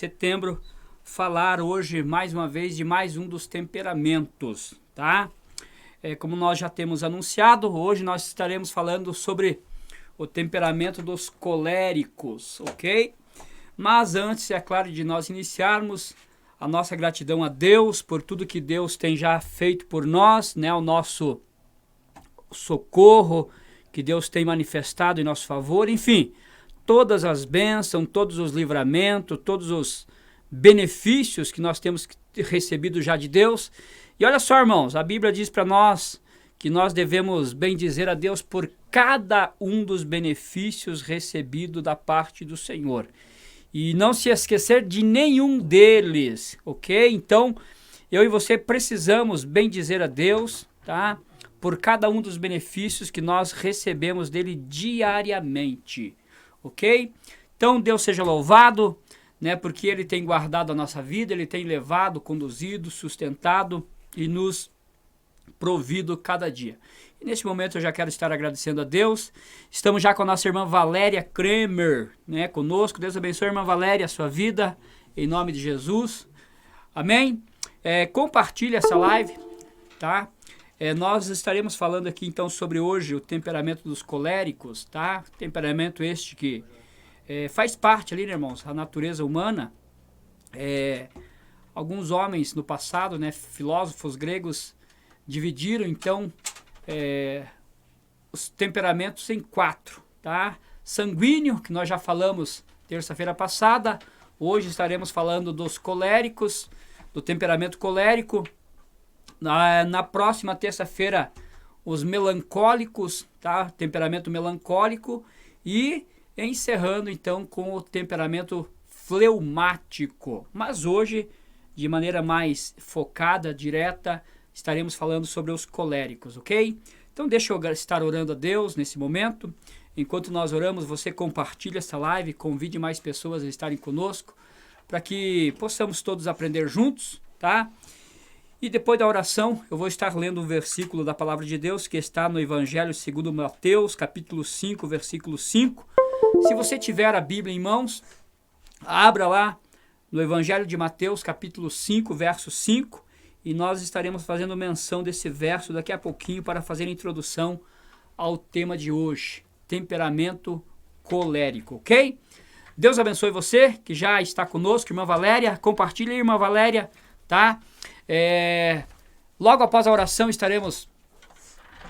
Setembro, falar hoje mais uma vez de mais um dos temperamentos, tá? Como nós já temos anunciado, hoje nós estaremos falando sobre o temperamento dos coléricos, ok? Mas antes, é claro, de nós iniciarmos, a nossa gratidão a Deus por tudo que Deus tem já feito por nós, né? O nosso socorro que Deus tem manifestado em nosso favor, enfim, todas as bênçãos, todos os livramentos, todos os benefícios que nós temos recebido já de Deus. E olha só, irmãos, a Bíblia diz para nós que nós devemos bendizer a Deus por cada um dos benefícios recebidos da parte do Senhor. E não se esquecer de nenhum deles, ok? Então, eu e você precisamos bendizer a Deus, tá? Por cada um dos benefícios que nós recebemos dele diariamente. Ok? Então Deus seja louvado, né? Porque Ele tem guardado a nossa vida, Ele tem levado, conduzido, sustentado e nos provido cada dia. E nesse momento eu já quero estar agradecendo a Deus. Estamos já com a nossa irmã Valéria Kremer, né? Conosco. Deus abençoe, irmã Valéria, a sua vida, em nome de Jesus. Amém? Compartilhe essa live, tá? Nós estaremos falando aqui então sobre hoje o temperamento dos coléricos, tá? Temperamento este que faz parte ali, né, irmãos, a natureza humana. Alguns homens no passado, né, filósofos gregos, dividiram então os temperamentos em 4, tá? Sanguíneo, que nós já falamos terça-feira passada. Hoje estaremos falando dos coléricos, do temperamento colérico. Na próxima terça-feira, os melancólicos, tá? Temperamento melancólico. E encerrando, então, com o temperamento fleumático. Mas hoje, de maneira mais focada, direta, estaremos falando sobre os coléricos, ok? Então, deixa eu estar orando a Deus nesse momento. Enquanto nós oramos, você compartilha essa live, convide mais pessoas a estarem conosco, para que possamos todos aprender juntos, tá? E depois da oração, eu vou estar lendo um versículo da Palavra de Deus que está no Evangelho segundo Mateus, capítulo 5, versículo 5. Se você tiver a Bíblia em mãos, abra lá no Evangelho de Mateus, capítulo 5, verso 5, e nós estaremos fazendo menção desse verso daqui a pouquinho para fazer a introdução ao tema de hoje, temperamento colérico, ok? Deus abençoe você que já está conosco, irmã Valéria. Compartilhe aí, irmã Valéria, tá? Logo após a oração estaremos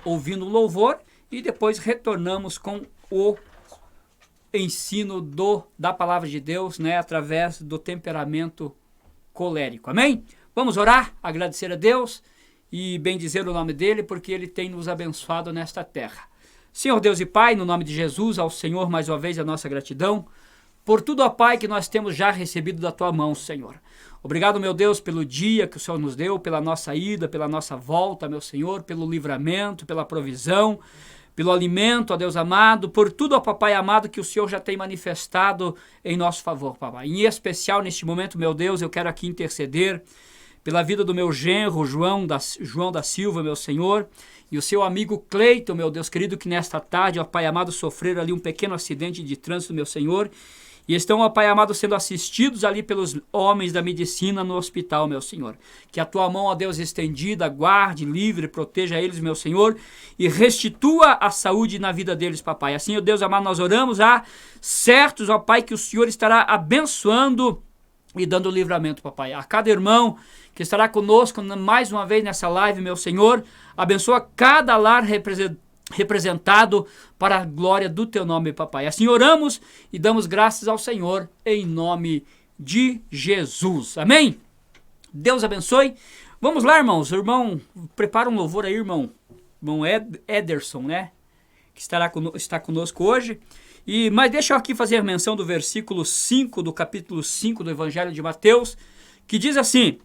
ouvindo o louvor e depois retornamos com o ensino da palavra de Deus, né, através do temperamento colérico. Amém? Vamos orar, agradecer a Deus e bendizer o nome dele, porque ele tem nos abençoado nesta terra. Senhor Deus e Pai, no nome de Jesus, ao Senhor mais uma vez a nossa gratidão por tudo, ó Pai, que nós temos já recebido da Tua mão, Senhor. Obrigado, meu Deus, pelo dia que o Senhor nos deu, pela nossa ida, pela nossa volta, meu Senhor, pelo livramento, pela provisão, pelo alimento, ó Deus amado, por tudo, ó Papai amado, que o Senhor já tem manifestado em nosso favor, Papai. Em especial, neste momento, meu Deus, eu quero aqui interceder pela vida do meu genro, João da Silva, meu Senhor, e o seu amigo Cleiton, meu Deus querido, que nesta tarde, ó Pai amado, sofreram ali um pequeno acidente de trânsito, meu Senhor, e estão, ó Pai amado, sendo assistidos ali pelos homens da medicina no hospital, meu Senhor. Que a Tua mão, ó Deus, estendida, guarde, livre, proteja eles, meu Senhor, e restitua a saúde na vida deles, Papai. Assim, ó Deus amado, nós oramos, certos, ó Pai, que o Senhor estará abençoando e dando livramento, Papai. A cada irmão que estará conosco mais uma vez nessa live, meu Senhor, abençoa cada lar representado para a glória do Teu nome, Papai. Assim oramos e damos graças ao Senhor em nome de Jesus. Amém? Deus abençoe. Vamos lá, irmãos. Irmão, prepara um louvor aí, irmão. Irmão Ederson, né? Que está conosco hoje. Mas deixa eu aqui fazer menção do versículo 5 do capítulo 5 do Evangelho de Mateus, que diz assim: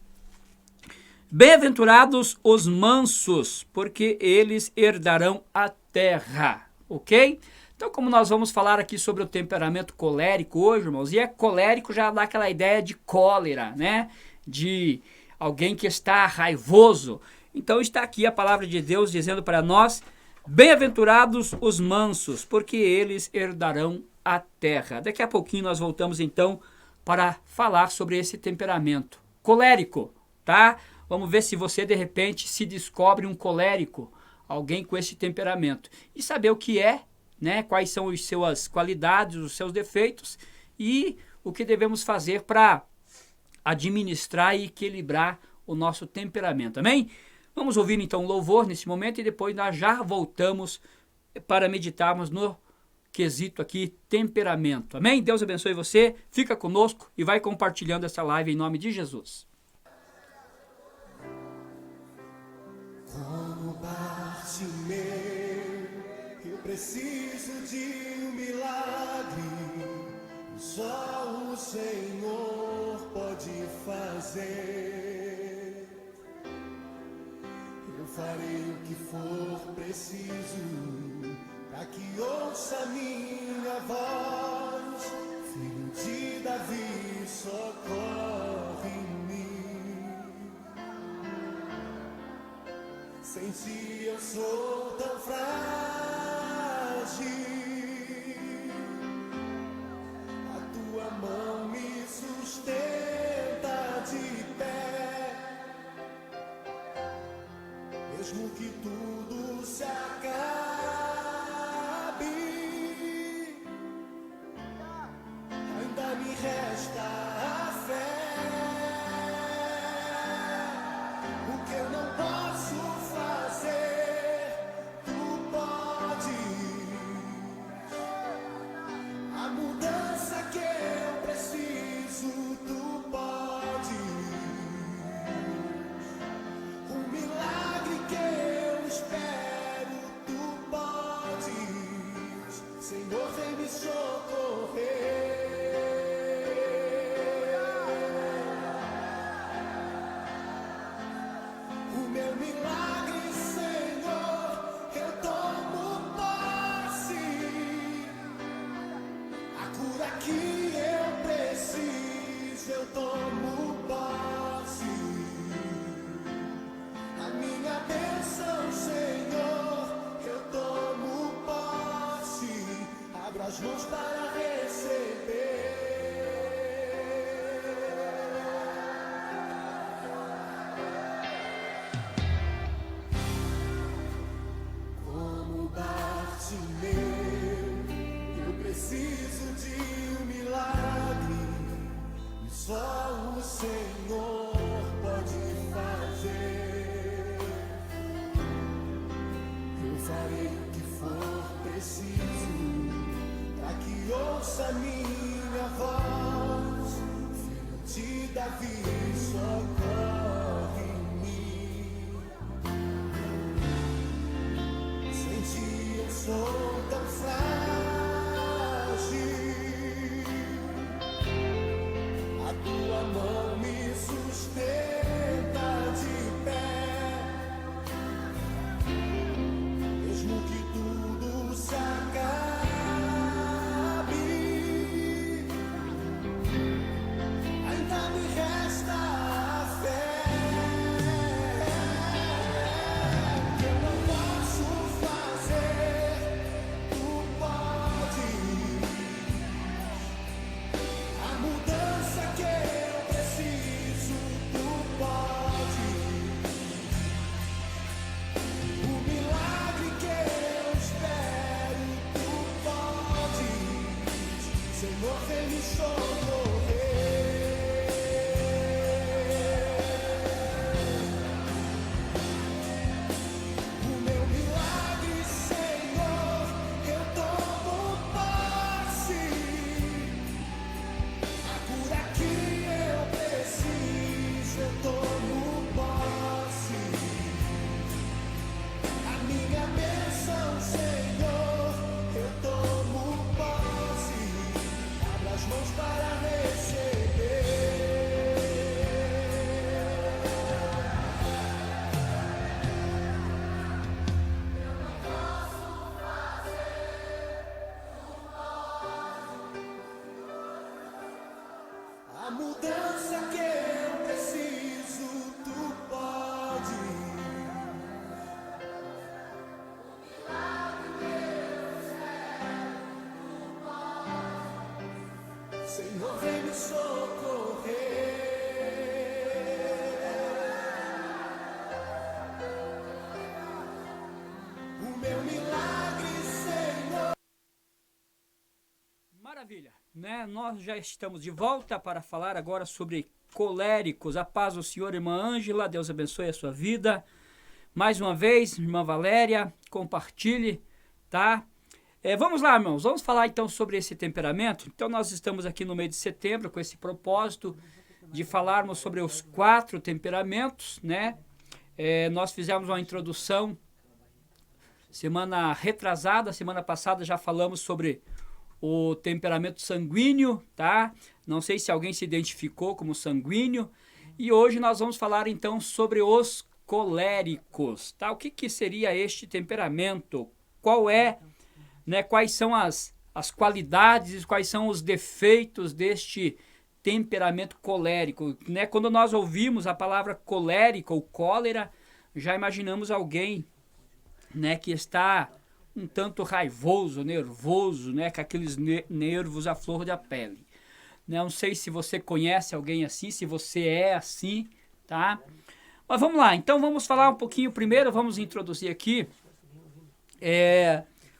Bem-aventurados os mansos, porque eles herdarão a terra, ok? Então, como nós vamos falar aqui sobre o temperamento colérico hoje, irmãos, e colérico já dá aquela ideia de cólera, né? De alguém que está raivoso. Então, está aqui a palavra de Deus dizendo para nós: bem-aventurados os mansos, porque eles herdarão a terra. Daqui a pouquinho nós voltamos então para falar sobre esse temperamento colérico, tá? Vamos ver se você de repente se descobre um colérico, alguém com esse temperamento, e saber o que é, né? Quais são as suas qualidades, os seus defeitos e o que devemos fazer para administrar e equilibrar o nosso temperamento, amém? Vamos ouvir então o louvor nesse momento e depois nós já voltamos para meditarmos no quesito aqui, temperamento, amém? Deus abençoe você, fica conosco e vai compartilhando essa live em nome de Jesus. Como Bartimeu, eu preciso de um milagre, só o Senhor pode fazer. Eu farei o que for preciso, para que ouça minha voz. Filho de Davi, socorre em mim. Sem ti eu sou tão frágil, a tua mão me sustenta de pé, mesmo que tudo se acabe, ainda me resta a fé. O que eu não posso fazer, tu podes. A mudança que eu preciso, tu podes. O milagre que eu espero, tu podes. Senhor, vem me socorrer. O meu milagre, Senhor, eu tomo posse. A cura que eu preciso, eu tomo posse. A minha bênção, Senhor, eu tomo posse. Abro as mãos para receber. Como Bartimeu, eu preciso de um milagre, e só o Senhor pode fazer. Eu farei o que for preciso, para que ouça minha voz. Filho de Davi, socorre em mim. Sem ti eu sou tão frágil, a tua mão me sustenta de pé, mesmo que tudo se acabe, ainda me resta a fé. Que eu não posso fazer, tu podes. A mudança que eu preciso, tu podes. O milagre que eu espero, tu podes. Senhor, vem me socorrer. O meu milagre, Senhor, eu tomo posse. A cura que eu preciso, eu tomo posse. A minha bênção, Senhor, eu tomo posse. Abra as mãos para receber. A mudança que eu preciso, tu pode. Senhor, vem me socorrer. né? Nós já estamos de volta para falar agora sobre coléricos. A paz do Senhor, irmã Ângela, Deus abençoe a sua vida. Mais uma vez, irmã Valéria, compartilhe, tá? Vamos lá, irmãos, vamos falar então sobre esse temperamento. Então nós estamos aqui no mês de setembro com esse propósito de falarmos sobre os 4 temperamentos, né? Nós fizemos uma introdução semana retrasada, semana passada já falamos sobre o temperamento sanguíneo, tá? Não sei se alguém se identificou como sanguíneo. E hoje nós vamos falar então sobre os coléricos, tá? O que seria este temperamento? Qual é, né? Quais são as qualidades, quais são os defeitos deste temperamento colérico, né? Quando nós ouvimos a palavra colérico ou cólera, já imaginamos alguém, né, que está um tanto raivoso, nervoso, né, com aqueles nervos à flor da pele. Não sei se você conhece alguém assim, se você é assim, tá? Mas vamos lá, então vamos falar um pouquinho primeiro, vamos introduzir aqui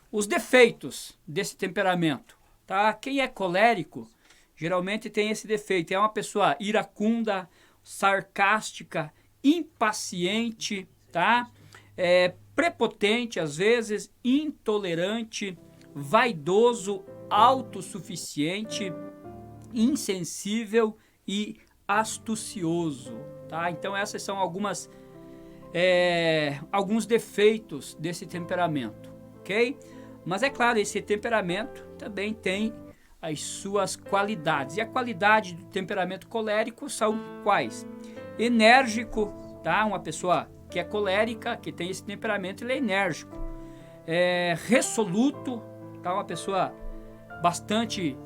os defeitos desse temperamento, tá? Quem é colérico geralmente tem esse defeito, é uma pessoa iracunda, sarcástica, impaciente, tá? Prepotente às vezes, intolerante, vaidoso, autossuficiente, insensível e astucioso, tá? Então essas são alguns defeitos desse temperamento, ok? Mas é claro, esse temperamento também tem as suas qualidades. E a qualidade do temperamento colérico são quais? Enérgico, tá? Uma pessoa que é colérica, que tem esse temperamento, ele é enérgico. Resoluto, tá? Uma pessoa bastante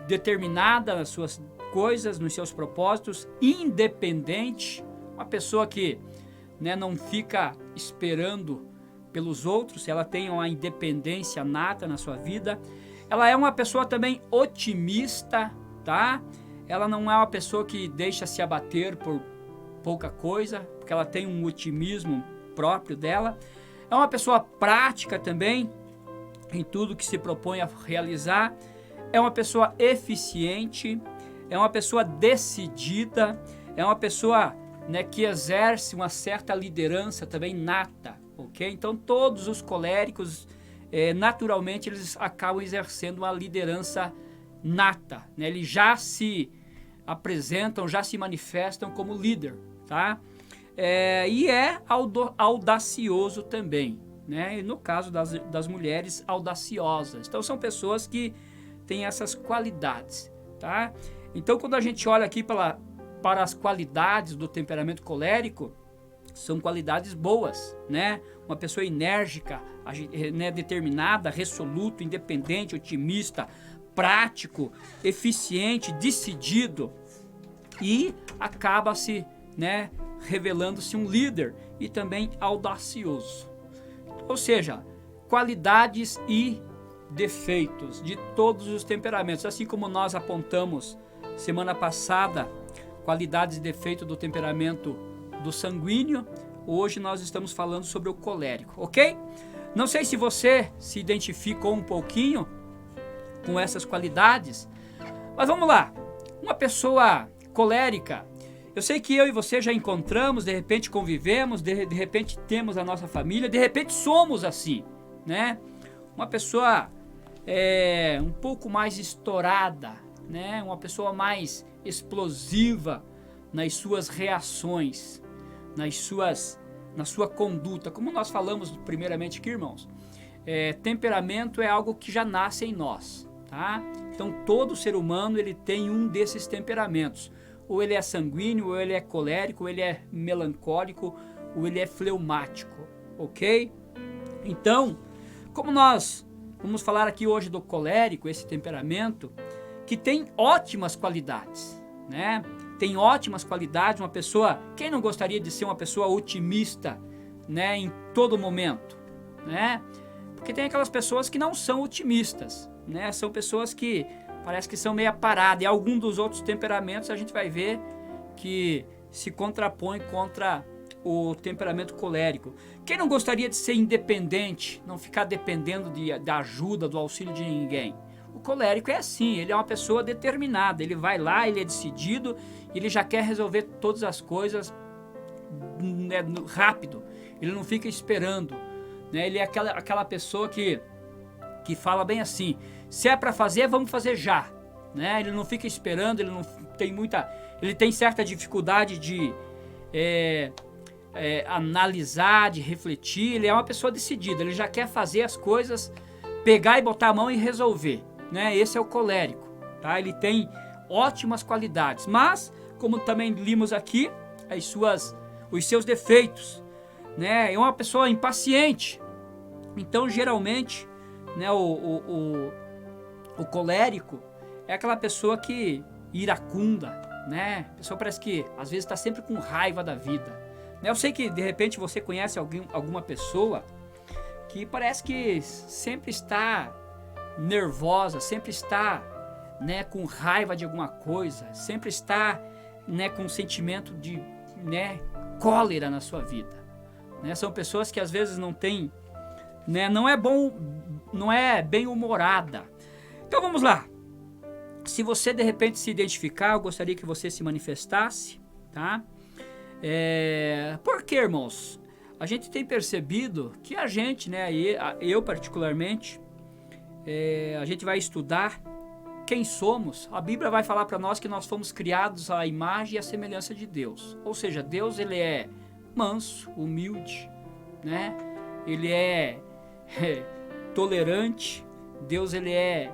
determinada nas suas coisas, nos seus propósitos. Independente, uma pessoa que, né, não fica esperando pelos outros, ela tem uma independência nata na sua vida. Ela é uma pessoa também otimista, tá? Ela não é uma pessoa que deixa se abater por pouca coisa, porque ela tem um otimismo próprio dela. É uma pessoa prática também, em tudo que se propõe a realizar. É uma pessoa eficiente, é uma pessoa decidida, é uma pessoa, né, que exerce uma certa liderança também nata, ok? Então todos os coléricos, naturalmente, eles acabam exercendo uma liderança nata, né? Eles já se apresentam, já se manifestam como líder, tá? E é audacioso também, né? E no caso das mulheres, audaciosas. Então são pessoas que têm essas qualidades, tá? Então quando a gente olha aqui para as qualidades do temperamento colérico, são qualidades boas, né? Uma pessoa enérgica, né, determinada, resoluto, independente, otimista, prático, eficiente, decidido, e acaba-se, né, revelando-se um líder e também audacioso. Ou seja, qualidades e defeitos de todos os temperamentos, assim como nós apontamos semana passada qualidades e defeitos do temperamento do sanguíneo, hoje nós estamos falando sobre o colérico, ok? Não sei se você se identificou um pouquinho com essas qualidades, mas vamos lá. Uma pessoa colérica, eu sei que eu e você já encontramos, de repente convivemos, de repente temos a nossa família, de repente somos assim, né? Uma pessoa um pouco mais estourada, né? Uma pessoa mais explosiva nas suas reações, na sua conduta. Como nós falamos primeiramente aqui, irmãos, temperamento é algo que já nasce em nós, tá? Então todo ser humano ele tem um desses temperamentos. Ou ele é sanguíneo, ou ele é colérico, ou ele é melancólico, ou ele é fleumático, ok? Então, como nós vamos falar aqui hoje do colérico, esse temperamento, que tem ótimas qualidades, né? Tem ótimas qualidades, uma pessoa, quem não gostaria de ser uma pessoa otimista, né, em todo momento, né? Porque tem aquelas pessoas que não são otimistas, né? São pessoas que parece que são meio paradas, e algum dos outros temperamentos a gente vai ver que se contrapõe contra o temperamento colérico. Quem não gostaria de ser independente, não ficar dependendo da ajuda, do auxílio de ninguém? O colérico é assim, ele é uma pessoa determinada, ele vai lá, ele é decidido, ele já quer resolver todas as coisas, né, rápido, ele não fica esperando, né? Ele é aquela pessoa que fala bem assim, se é para fazer, vamos fazer já, né? Ele não fica esperando, ele não tem ele tem certa dificuldade de analisar, de refletir, ele é uma pessoa decidida, ele já quer fazer as coisas, pegar e botar a mão e resolver, né? Esse é o colérico, tá? Ele tem ótimas qualidades, mas, como também vimos aqui, os seus defeitos, né? É uma pessoa impaciente, então geralmente, né, o colérico é aquela pessoa que iracunda, né? A pessoa parece que às vezes está sempre com raiva da vida, né? Eu sei que de repente você conhece alguma pessoa que parece que sempre está nervosa, sempre está, né, com raiva de alguma coisa, sempre está, né, com um sentimento de, né, cólera na sua vida, né? São pessoas que às vezes não têm, né, não é bem humorada. Então vamos lá. Se você de repente se identificar, eu gostaria que você se manifestasse, tá? Por que, irmãos? A gente tem percebido que a gente, né, eu particularmente, a gente vai estudar quem somos. A Bíblia vai falar para nós que nós fomos criados à imagem e à semelhança de Deus. Ou seja, Deus, ele é manso, humilde, né? Ele é tolerante. Deus, ele é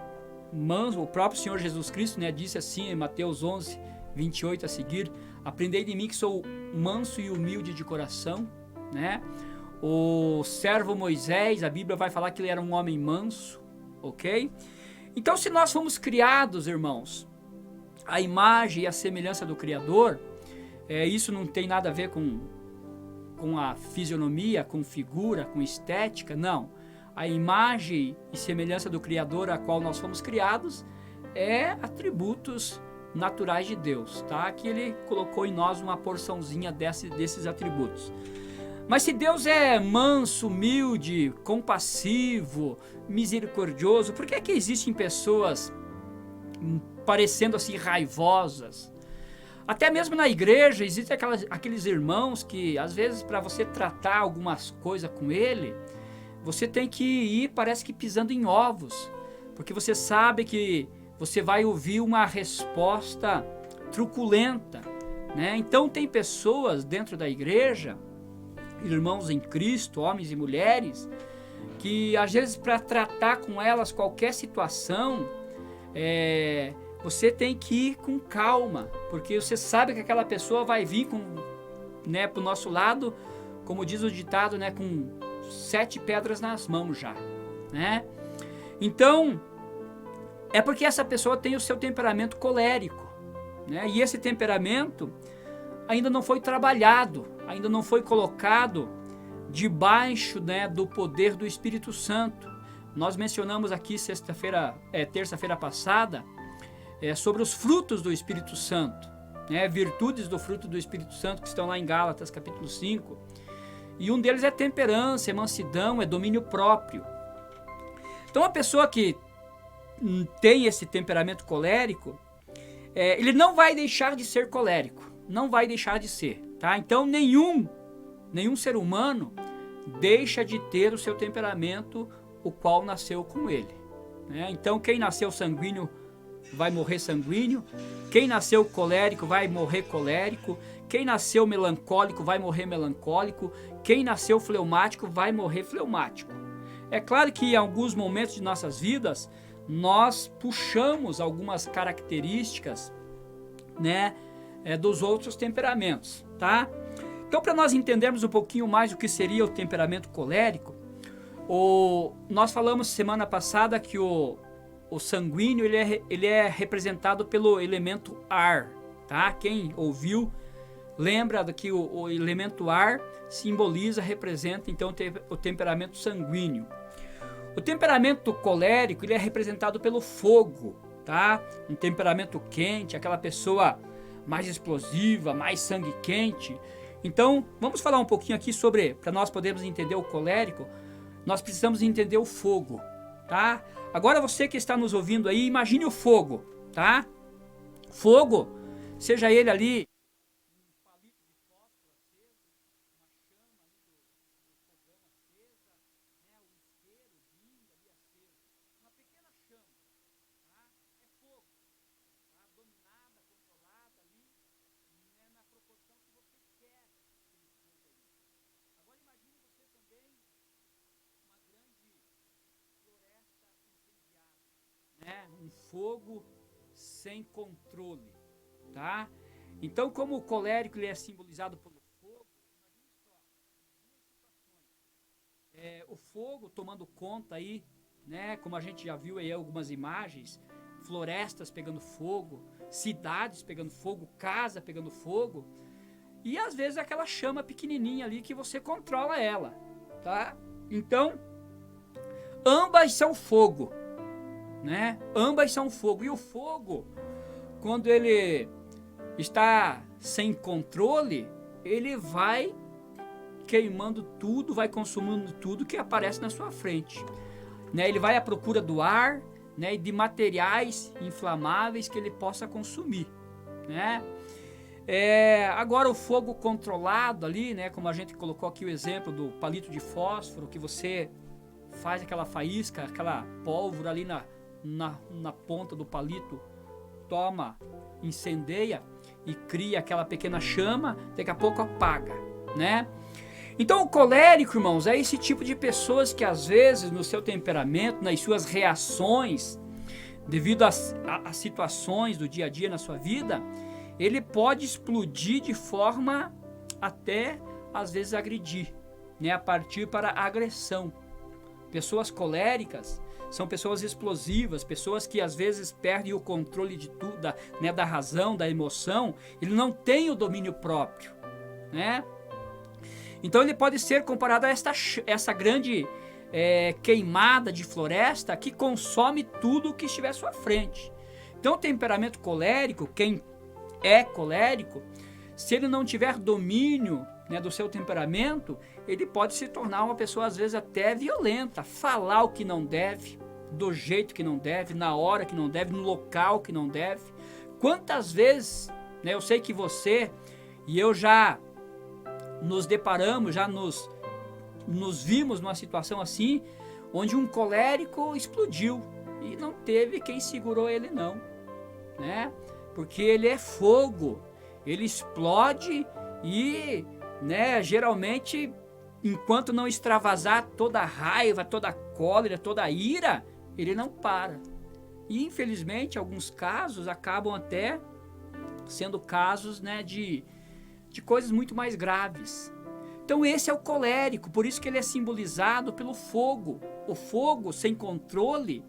manso. O próprio Senhor Jesus Cristo, né, disse assim em Mateus 11, 28 a seguir: aprendei de mim que sou manso e humilde de coração, né? O servo Moisés, a Bíblia vai falar que ele era um homem manso, ok? Então, se nós fomos criados, irmãos, à imagem e à semelhança do Criador, isso não tem nada a ver com a fisionomia, com figura, com estética, não. A imagem e semelhança do Criador a qual nós fomos criados é atributos naturais de Deus, tá? Que ele colocou em nós uma porçãozinha desses atributos. Mas se Deus é manso, humilde, compassivo, misericordioso, por que existem pessoas parecendo assim raivosas? Até mesmo na igreja existem aqueles irmãos que às vezes para você tratar algumas coisas com ele, você tem que ir, parece que pisando em ovos, porque você sabe que você vai ouvir uma resposta truculenta, né? Então tem pessoas dentro da igreja, irmãos em Cristo, homens e mulheres, que às vezes para tratar com elas qualquer situação, você tem que ir com calma, porque você sabe que aquela pessoa vai vir né, para o nosso lado, como diz o ditado, né, com 7 pedras nas mãos já, né? Então, é porque essa pessoa tem o seu temperamento colérico, né? E esse temperamento ainda não foi trabalhado, ainda não foi colocado debaixo, né, do poder do Espírito Santo. Nós mencionamos aqui terça-feira passada, sobre os frutos do Espírito Santo, né, virtudes do fruto do Espírito Santo que estão lá em Gálatas capítulo 5, e um deles é temperança, é mansidão, é domínio próprio. Então a pessoa que tem esse temperamento colérico, ele não vai deixar de ser colérico, não vai deixar de ser, tá? Então nenhum ser humano deixa de ter o seu temperamento, o qual nasceu com ele, né? Então quem nasceu sanguíneo vai morrer sanguíneo, quem nasceu colérico vai morrer colérico, quem nasceu melancólico vai morrer melancólico, quem nasceu fleumático vai morrer fleumático. É claro que em alguns momentos de nossas vidas nós puxamos algumas características, né, dos outros temperamentos, tá? Então, para nós entendermos um pouquinho mais o que seria o temperamento colérico, nós falamos semana passada que o sanguíneo ele é representado pelo elemento ar, tá? Quem ouviu lembra que o elemento ar representa então o temperamento sanguíneo. O temperamento colérico ele é representado pelo fogo, tá? Um temperamento quente, aquela pessoa mais explosiva, mais sangue quente. Então, vamos falar um pouquinho aqui para nós podermos entender o colérico, nós precisamos entender o fogo, tá? Agora você que está nos ouvindo aí, imagine o fogo, tá? Fogo, seja ele ali um fogo sem controle, tá? Então, como o colérico ele é simbolizado pelo fogo, o fogo tomando conta aí, né? Como a gente já viu aí algumas imagens, florestas pegando fogo, cidades pegando fogo, casa pegando fogo, e às vezes aquela chama pequenininha ali que você controla ela, tá? Então, ambas são fogo, né? Ambas são fogo. E o fogo, quando ele está sem controle, ele vai queimando tudo, vai consumindo tudo que aparece na sua frente, né? Ele vai à procura do ar, né, e de materiais inflamáveis que ele possa consumir, né? Agora o fogo controlado ali, né, como a gente colocou aqui o exemplo do palito de fósforo, que você faz aquela faísca, aquela pólvora ali na ponta do palito, toma, incendeia e cria aquela pequena chama, daqui a pouco apaga, né? Então o colérico, irmãos, é esse tipo de pessoas que às vezes no seu temperamento, nas suas reações, devido às situações do dia a dia na sua vida, ele pode explodir de forma até às vezes agredir, né? A partir para a agressão. Pessoas coléricas são pessoas explosivas, pessoas que às vezes perdem o controle de tudo, né, da razão, da emoção. Ele não tem o domínio próprio, né? Então ele pode ser comparado a essa grande queimada de floresta que consome tudo que estiver à sua frente. Então o temperamento colérico, quem é colérico, se ele não tiver domínio, né, do seu temperamento, ele pode se tornar uma pessoa às vezes até violenta, falar o que não deve, do jeito que não deve, na hora que não deve, no local que não deve. Quantas vezes, né, eu sei que você e eu já nos deparamos, já nos vimos numa situação assim, onde um colérico explodiu e não teve quem segurou ele não, né? Porque ele é fogo, ele explode e, né, geralmente, enquanto não extravasar toda a raiva, toda a cólera, toda a ira, ele não para. E infelizmente, alguns casos acabam até sendo casos, né, de coisas muito mais graves. Então esse é o colérico, por isso que ele é simbolizado pelo fogo. O fogo sem controle,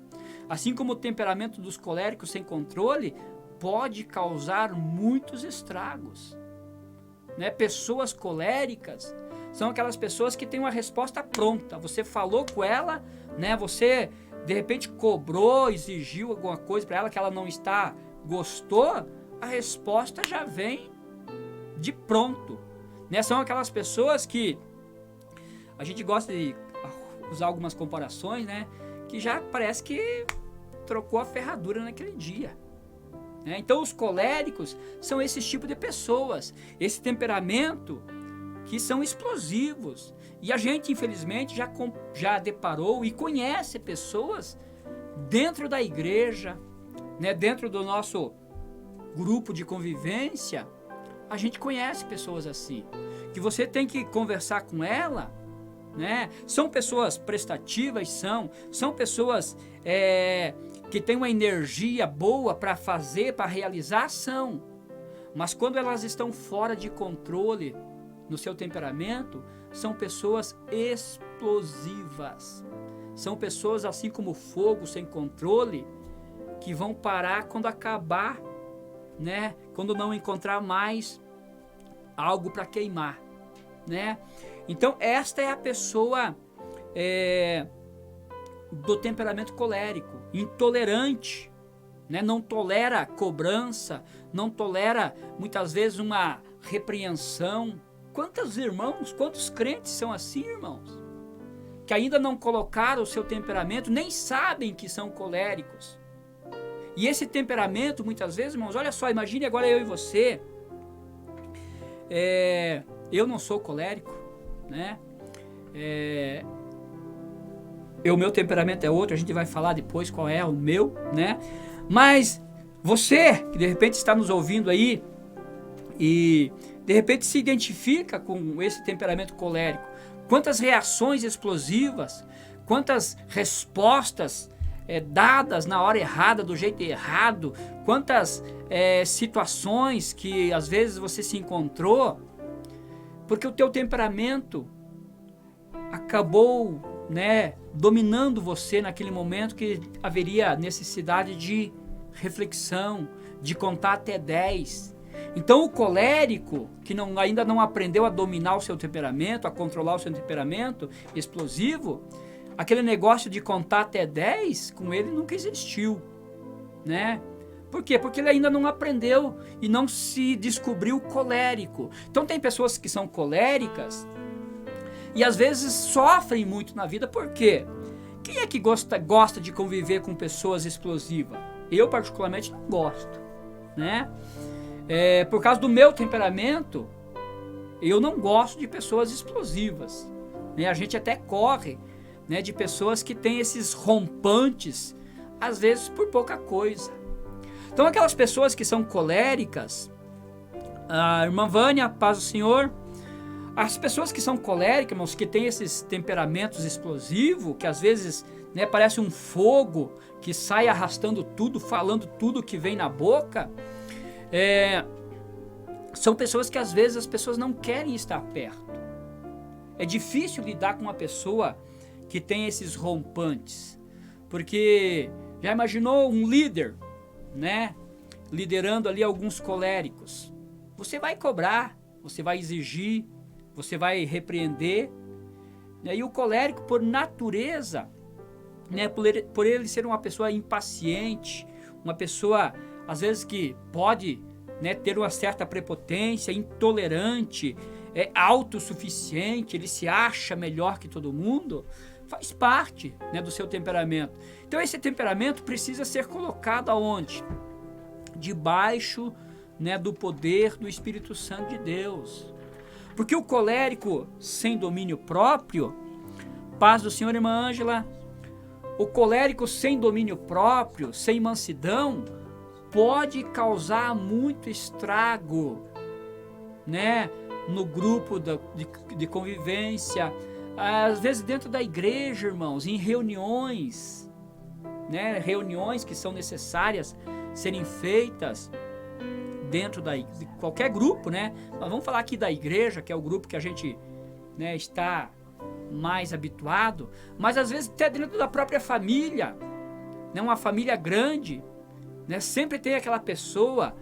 assim como o temperamento dos coléricos sem controle, pode causar muitos estragos, né? Pessoas coléricas são aquelas pessoas que têm uma resposta pronta. Você falou com ela, né? Você de repente cobrou, exigiu alguma coisa para ela que ela não gostou, a resposta já vem de pronto, né? São aquelas pessoas que a gente gosta de usar algumas comparações, né? Que já parece que trocou a ferradura naquele dia, né? Então os coléricos são esse tipo de pessoas, esse temperamento que são explosivos. E a gente infelizmente já deparou e conhece pessoas dentro da igreja, né? Dentro do nosso grupo de convivência, a gente conhece pessoas assim, que você tem que conversar com ela, né? São pessoas prestativas, são pessoas que têm uma energia boa para fazer, para realizar ação, mas quando elas estão fora de controle no seu temperamento, são pessoas explosivas, são pessoas assim como fogo sem controle, que vão parar quando acabar, né? Quando não encontrar mais algo para queimar, né? Então esta é a pessoa do temperamento colérico, intolerante, né? Não tolera cobrança, não tolera muitas vezes uma repreensão. Quantos irmãos, quantos crentes são assim, irmãos? que ainda não colocaram o seu temperamento, nem sabem que são coléricos. E esse temperamento, muitas vezes, irmãos, olha só, imagine agora eu e você. Eu não sou colérico, né? O meu temperamento é outro, a gente vai falar depois qual é o meu, né? Mas você, que de repente está nos ouvindo aí, e de repente se identifica com esse temperamento colérico, quantas reações explosivas, quantas respostas dadas na hora errada, do jeito errado, quantas situações que às vezes você se encontrou, porque o teu temperamento acabou, né, dominando você naquele momento que haveria necessidade de reflexão, de contar até 10. Então o colérico, que ainda não aprendeu a dominar o seu temperamento, a controlar o seu temperamento explosivo, aquele negócio de contar até 10, com ele nunca existiu, né? Por quê? Porque ele ainda não aprendeu e não se descobriu colérico. Então tem pessoas que são coléricas e às vezes sofrem muito na vida. Por quê? Quem é que gosta de conviver com pessoas explosivas? Eu particularmente não gosto, né? Por causa do meu temperamento, eu não gosto de pessoas explosivas, né? A gente até corre, né, de pessoas que têm esses rompantes, às vezes por pouca coisa. Então aquelas pessoas que são coléricas, a irmã Vânia, paz do Senhor, as pessoas que são coléricas, irmãos, que têm esses temperamentos explosivos, que às vezes, né, parece um fogo que sai arrastando tudo, falando tudo que vem na boca, são pessoas que às vezes as pessoas não querem estar perto. É difícil lidar com uma pessoa que tem esses rompantes, porque já imaginou um líder, né, liderando ali alguns coléricos? Você vai cobrar, você vai exigir, você vai repreender, né? E o colérico, por natureza, né, por ele ser uma pessoa impaciente, uma pessoa às vezes que pode, né, ter uma certa prepotência, intolerante, autossuficiente, ele se acha melhor que todo mundo, faz parte, né, do seu temperamento. Então esse temperamento precisa ser colocado aonde? Debaixo, né, do poder do Espírito Santo de Deus. Porque o colérico sem domínio próprio, paz do Senhor, irmã Ângela, o colérico sem domínio próprio, sem mansidão, pode causar muito estrago, né, no grupo de convivência, às vezes dentro da igreja, irmãos, em reuniões, né, reuniões que são necessárias serem feitas dentro de qualquer grupo, né? Nós vamos falar aqui da igreja, que é o grupo que a gente, né, está mais habituado, mas às vezes até dentro da própria família, né, uma família grande, né, sempre tem aquela pessoa,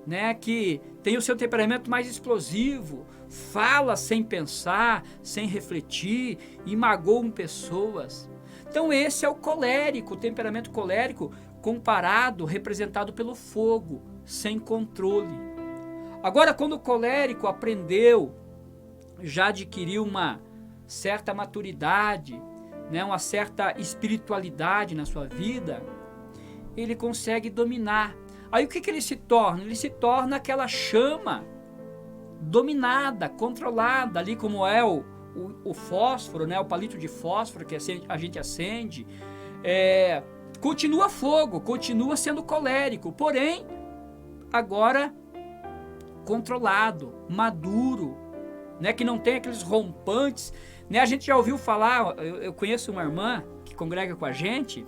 né, que tem o seu temperamento mais explosivo, fala sem pensar, sem refletir, e magoam pessoas. Então esse é o colérico, o temperamento colérico comparado, representado pelo fogo, sem controle. Agora, quando o colérico aprendeu, já adquiriu uma certa maturidade, né, uma certa espiritualidade na sua vida, ele consegue dominar. Aí o que ele se torna? Ele se torna aquela chama dominada, controlada, ali como é o fósforo, né, o palito de fósforo que a gente acende, continua fogo, continua sendo colérico, porém, agora controlado, maduro, né, que não tem aqueles rompantes, né? A gente já ouviu falar, eu conheço uma irmã que congrega com a gente,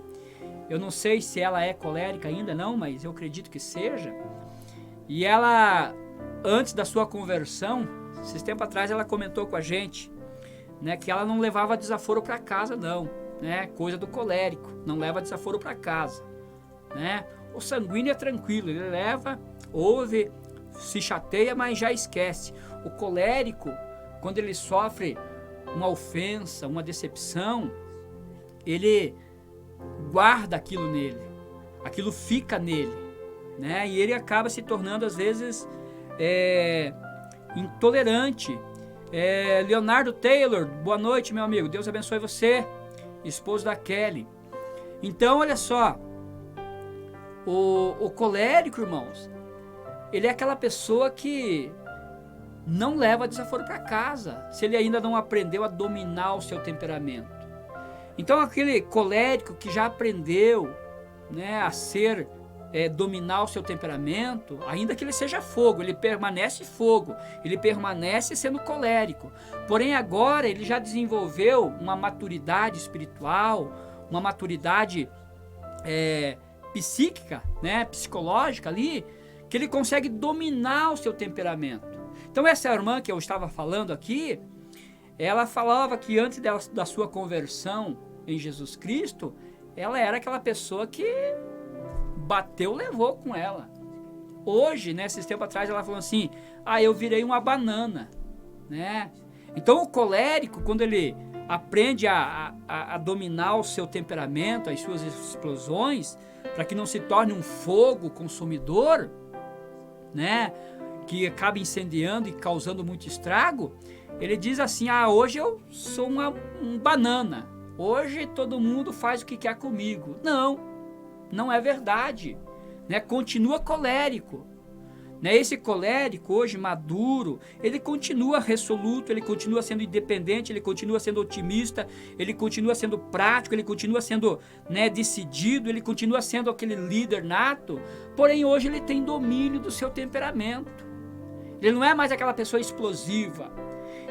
eu não sei se ela é colérica ainda não, mas eu acredito que seja, e ela, antes da sua conversão, esses tempos atrás ela comentou com a gente, né, que ela não levava desaforo para casa não, né, coisa do colérico, não leva desaforo para casa, né? O sanguíneo é tranquilo, ele leva, ouve, se chateia, mas já esquece. O colérico, quando ele sofre uma ofensa, uma decepção, ele guarda aquilo nele, aquilo fica nele, né? E ele acaba se tornando às vezes intolerante, Leonardo Taylor, boa noite, meu amigo. Deus abençoe você, esposo da Kelly. Então, olha só, o colérico, irmãos, ele é aquela pessoa que não leva desaforo para casa, se ele ainda não aprendeu a dominar o seu temperamento. Então, aquele colérico que já aprendeu, né, a dominar o seu temperamento, ainda que ele seja fogo, ele permanece fogo, ele permanece sendo colérico. Porém, agora ele já desenvolveu uma maturidade espiritual, uma maturidade psíquica, né, psicológica ali, que ele consegue dominar o seu temperamento. Então, essa irmã que eu estava falando aqui, ela falava que antes da sua conversão em Jesus Cristo, ela era aquela pessoa que bateu, levou com ela. Hoje, né, esses tempos atrás, ela falou assim, eu virei uma banana, né? Então, o colérico, quando ele aprende a dominar o seu temperamento, as suas explosões, para que não se torne um fogo consumidor, né, que acaba incendiando e causando muito estrago, ele diz assim, hoje eu sou um banana, hoje todo mundo faz o que quer comigo. Não é verdade, né? Continua colérico, né? Esse colérico hoje maduro, ele continua resoluto, ele continua sendo independente, ele continua sendo otimista, ele continua sendo prático, ele continua sendo, né, decidido, ele continua sendo aquele líder nato, porém hoje ele tem domínio do seu temperamento. Ele não é mais aquela pessoa explosiva.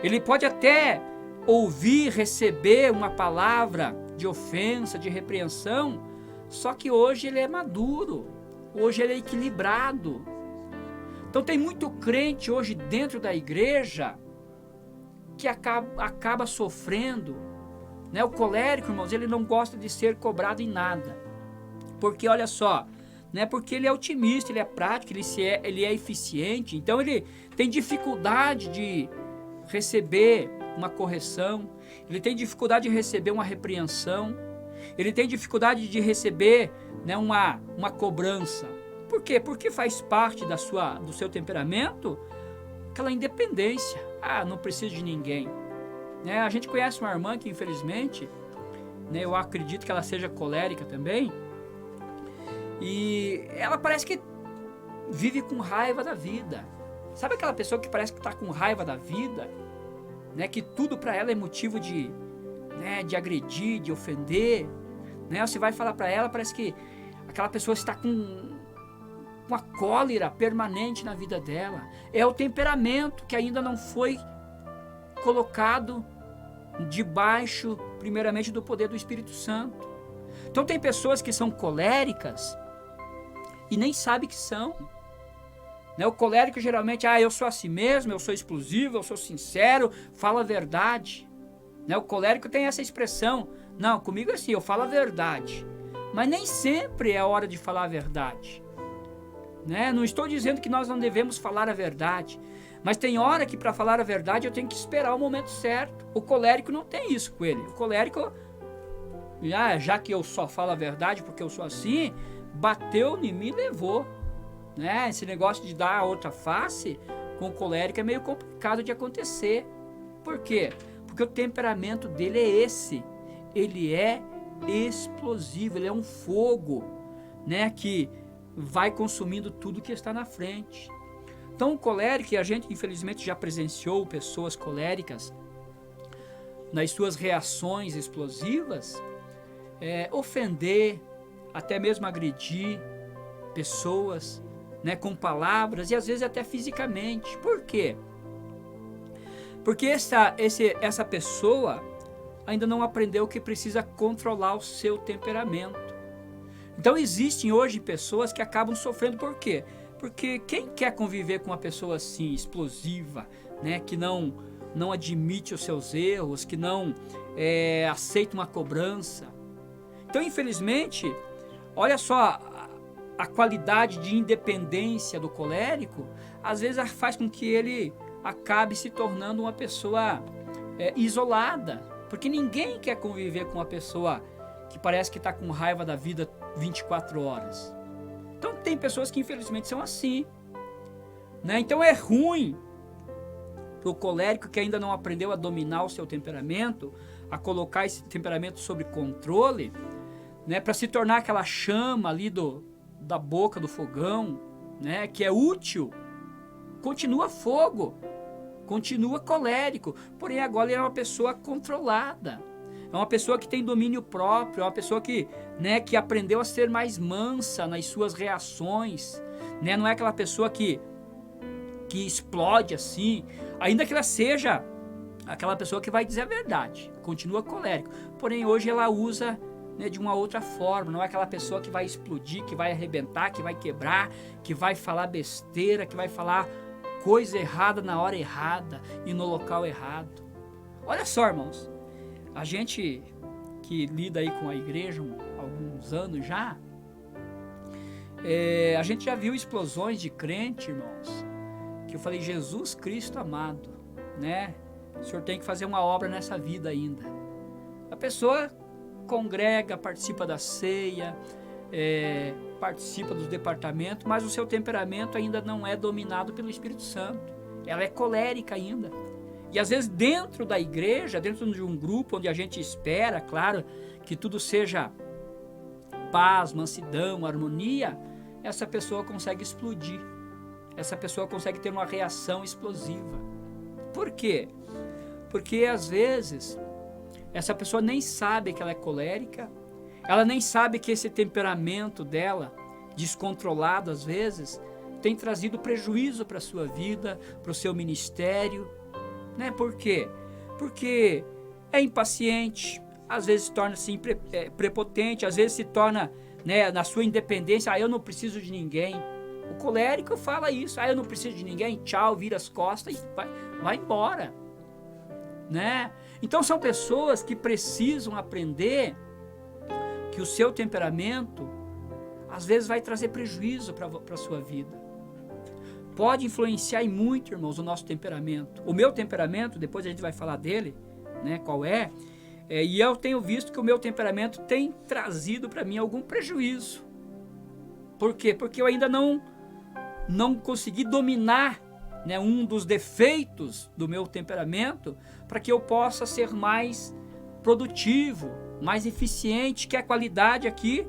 Ele pode até ouvir, receber uma palavra de ofensa, de repreensão, só que hoje ele é maduro, hoje ele é equilibrado. Então tem muito crente hoje dentro da igreja que acaba sofrendo, né? O colérico, irmãos, ele não gosta de ser cobrado em nada. Porque olha só, né? Porque ele é otimista, ele é prático, ele é eficiente, então ele tem dificuldade de receber uma correção, ele tem dificuldade de receber uma repreensão, ele tem dificuldade de receber, né, uma cobrança. Por quê? Porque faz parte do seu temperamento aquela independência. Não preciso de ninguém. Né? A gente conhece uma irmã que, infelizmente, né, eu acredito que ela seja colérica também, e ela parece que vive com raiva da vida. Sabe aquela pessoa que parece que está com raiva da vida? Né, que tudo para ela é motivo de agredir, de ofender, né? Você vai falar para ela, parece que aquela pessoa está com uma cólera permanente na vida dela. É o temperamento que ainda não foi colocado debaixo, primeiramente, do poder do Espírito Santo. Então tem pessoas que são coléricas e nem sabem que são. Né? O colérico geralmente, eu sou assim mesmo, eu sou explosivo, eu sou sincero, falo a verdade. Né? O colérico tem essa expressão, não, comigo é assim, eu falo a verdade. Mas nem sempre é a hora de falar a verdade. Né? Não estou dizendo que nós não devemos falar a verdade, mas tem hora que para falar a verdade eu tenho que esperar o momento certo. O colérico não tem isso com ele. O colérico, já que eu só falo a verdade porque eu sou assim, bateu em mim e levou. Né? Esse negócio de dar a outra face com o colérico é meio complicado de acontecer. Por quê? Porque o temperamento dele é esse. Ele é explosivo, ele é um fogo, né, que vai consumindo tudo que está na frente. Então o colérico, e a gente infelizmente já presenciou pessoas coléricas nas suas reações explosivas, ofender, até mesmo agredir pessoas, né, com palavras e às vezes até fisicamente. Por quê? Porque essa pessoa ainda não aprendeu que precisa controlar o seu temperamento. Então existem hoje pessoas que acabam sofrendo. Por quê? Porque quem quer conviver com uma pessoa assim, explosiva, né, que não admite os seus erros, que não aceita uma cobrança? Então, infelizmente, olha só, a qualidade de independência do colérico, às vezes faz com que ele acabe se tornando uma pessoa isolada, porque ninguém quer conviver com uma pessoa que parece que está com raiva da vida 24 horas. Então tem pessoas que infelizmente são assim, né? Então é ruim para o colérico que ainda não aprendeu a dominar o seu temperamento, a colocar esse temperamento sob controle, né, para se tornar aquela chama ali da boca do fogão, né, que é útil, continua fogo, continua colérico, porém agora ele é uma pessoa controlada, é uma pessoa que tem domínio próprio, é uma pessoa que, né, que aprendeu a ser mais mansa nas suas reações, né, não é aquela pessoa que explode assim, ainda que ela seja aquela pessoa que vai dizer a verdade, continua colérico, porém hoje ela usa, né, de uma outra forma, não é aquela pessoa que vai explodir, que vai arrebentar, que vai quebrar, que vai falar besteira, que vai falar coisa errada na hora errada e no local errado. Olha só, irmãos, a gente que lida aí com a igreja há alguns anos já, a gente já viu explosões de crente, irmãos, que eu falei, Jesus Cristo amado, né? O senhor tem que fazer uma obra nessa vida ainda. A pessoa congrega, participa da ceia, participa dos departamentos, mas o seu temperamento ainda não é dominado pelo Espírito Santo. Ela é colérica ainda. E às vezes dentro da igreja, dentro de um grupo onde a gente espera, claro, que tudo seja paz, mansidão, harmonia, essa pessoa consegue explodir. Essa pessoa consegue ter uma reação explosiva. Por quê? Porque às vezes essa pessoa nem sabe que ela é colérica, ela nem sabe que esse temperamento dela, descontrolado às vezes, tem trazido prejuízo para a sua vida, para o seu ministério, né? Por quê? Porque é impaciente, às vezes torna-se prepotente, às vezes se torna, né, na sua independência, eu não preciso de ninguém. O colérico fala isso, eu não preciso de ninguém, tchau, vira as costas e vai embora, né? Então são pessoas que precisam aprender que o seu temperamento às vezes vai trazer prejuízo para a sua vida. Pode influenciar em muito, irmãos, o nosso temperamento. O meu temperamento, depois a gente vai falar dele, né, qual e eu tenho visto que o meu temperamento tem trazido para mim algum prejuízo. Por quê? Porque eu ainda não consegui dominar, né, um dos defeitos do meu temperamento para que eu possa ser mais produtivo, mais eficiente, que é a qualidade aqui,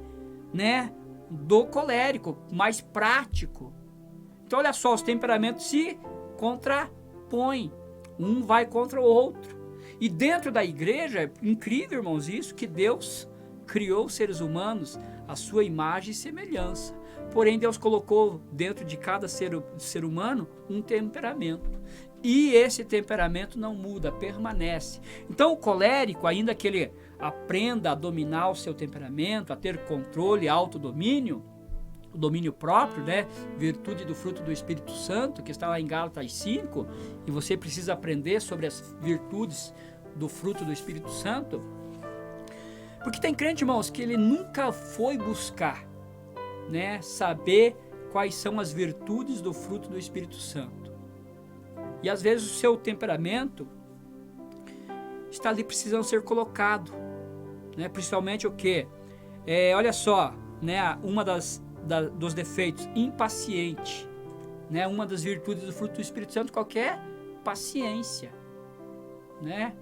né, do colérico, mais prático. Então olha só, os temperamentos se contrapõem, um vai contra o outro. E dentro da igreja, é incrível, irmãos, isso, que Deus criou os seres humanos à sua imagem e semelhança. Porém, Deus colocou dentro de cada ser humano um temperamento. E esse temperamento não muda, permanece. Então, o colérico, ainda que ele aprenda a dominar o seu temperamento, a ter controle, autodomínio, o domínio próprio, né? Virtude do fruto do Espírito Santo, que está lá em Gálatas 5, e você precisa aprender sobre as virtudes do fruto do Espírito Santo. Porque tem crente, irmãos, que ele nunca foi buscar, né, saber quais são as virtudes do fruto do Espírito Santo. E às vezes o seu temperamento está ali precisando ser colocado, né? Principalmente o quê? Olha só, né, uma dos defeitos, impaciente, né? Uma das virtudes do fruto do Espírito Santo, qual que é? Paciência, né?